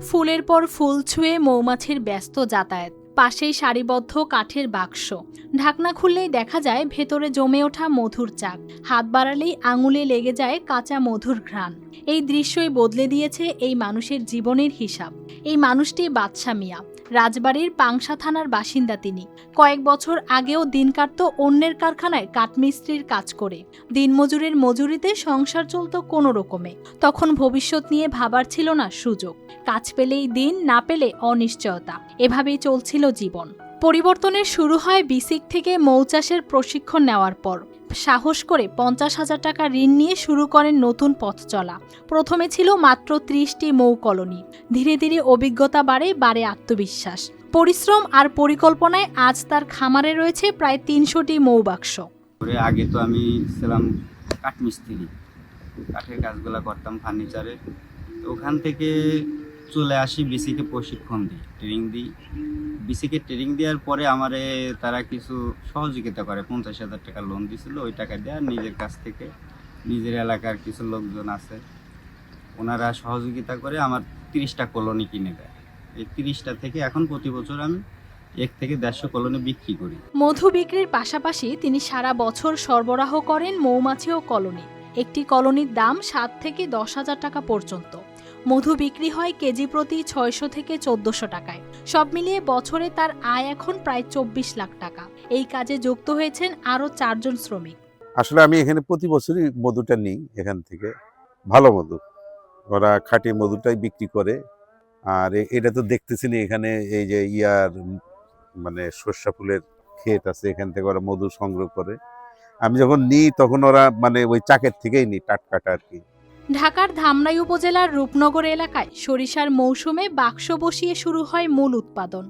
ফুলের পর ফুল ছুঁয়ে মৌমাছির ব্যস্ত যাতায়াত, পাশেই সারিবদ্ধ কাঠের বাক্স। ঢাকনা খুললেই দেখা যায় ভেতরে জমে ওঠা মধুর চাক, হাত বাড়ালেই আঙুলে লেগে যায় কাঁচা মধুর ঘ্রাণ। এই দৃশ্যই বদলে দিয়েছে এই মানুষের জীবনের হিসাব। এই মানুষটি বাদশা মিয়া, রাজবাড়ির পাংশা থানার বাসিন্দা তিনি। কয়েক বছর আগেও দিন কাটত অন্যের কারখানায় কাঠমিস্ত্রির কাজ করে। দিনমজুরের মজুরিতে সংসার চলত কোনো রকমে। তখন ভবিষ্যৎ নিয়ে ভাবার ছিল না সুযোগ। কাজ পেলেই দিন, না পেলে অনিশ্চয়তা। এভাবেই চলছিল জীবন। পরিবর্তনের শুরু হয় বিসিক থেকে মৌচাষের প্রশিক্ষণ নেওয়ার পর। সাহস করে 50,000 টাকা ঋণ নিয়ে শুরু করেন নতুন পথ চলা। প্রথমে ছিল মাত্র 30টি মৌ কলোনি। ধীরে ধীরে অভিজ্ঞতা বাড়ে আত্মবিশ্বাস। পরিশ্রম আর পরিকল্পনায় আজ তার খামারে রয়েছে প্রায় 300টি মৌ বাক্স। আগে তো আমি ছিলাম কাঠমিস্ত্রি, কাঠের কাজগুলো করতাম ফার্নিচারে। তো ওখান থেকে চলে আসি বিসিকে প্রশিক্ষণ দিই, ট্রেনিং দিই। বিসিকে ট্রেনিং দেওয়ার পরে আমারে তারা কিছু সহযোগিতা করে, 50,000 টাকা লোন দিয়েছিল। ওই টাকা দিয়ে আর নিজের কাছ থেকে নিজের এলাকার কিছু লোকজন আছে, ওনারা সহযোগিতা করে আমার 30টা কলোনি কিনে দেয়। এই 30টা থেকে এখন প্রতি বছর আমি 1 থেকে 150 কলোনি বিক্রি করি। মধু বিক্রির পাশাপাশি তিনি সারা বছর সরবরাহ করেন মৌমাছি ও কলোনি। একটি কলোনির দাম 7 থেকে 10,000 টাকা পর্যন্ত। মধু বিক্রি হয় কেজি প্রতি 600 থেকে 1400 টাকায়। সব মিলিয়ে বছরে তার আয় এখন প্রায় 24 লাখ টাকা। এই কাজে যুক্ত হয়েছেন আরও 4 জন শ্রমিক। আসলে আমি এখানে প্রতি বছরই মধুটা নিই এখান থেকে, ভালো মধু। ওরা খাঁটি মধুটাই বিক্রি করে। আর এটা তো দেখতেছিনি এখানে এই যে মানে সর্ষা ফুলের ক্ষেত আছে, এখান থেকে ওরা মধু সংগ্রহ করে। আমি যখন নিই তখন ওরা মানে ওই চাকের থেকেই নিই, টাটকাটা আর কি। ঢাকার ধামরাই উপজেলার রূপনগর এলাকায় সরিষার মৌসুমে বাক্স বসিয়ে শুরু হয় মূল উৎপাদন।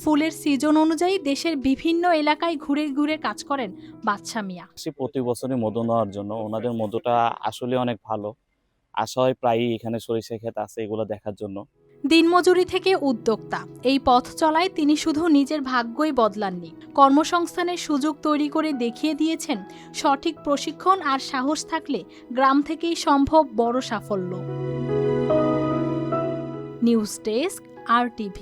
ফুলের সিজন অনুযায়ী দেশের বিভিন্ন এলাকায় ঘুরে ঘুরে কাজ করেন বাদশা মিয়া। প্রতি বছরই মধু নেওয়ার জন্য। ওনাদের মধুটা আসলে অনেক ভালো। আসা হয় প্রায়ই এখানে সরিষা ক্ষেত আছে, এগুলো দেখার জন্য। দিনমজুরি থেকে উদ্যোক্তা, এই পথ চলায় তিনি শুধু নিজের ভাগ্যই বদলাননি, কর্মসংস্থানের সুযোগ তৈরি করে দেখিয়ে দিয়েছেন সঠিক প্রশিক্ষণ আর সাহস থাকলে গ্রাম থেকেই সম্ভব বড় সাফল্য। News desk, RTV।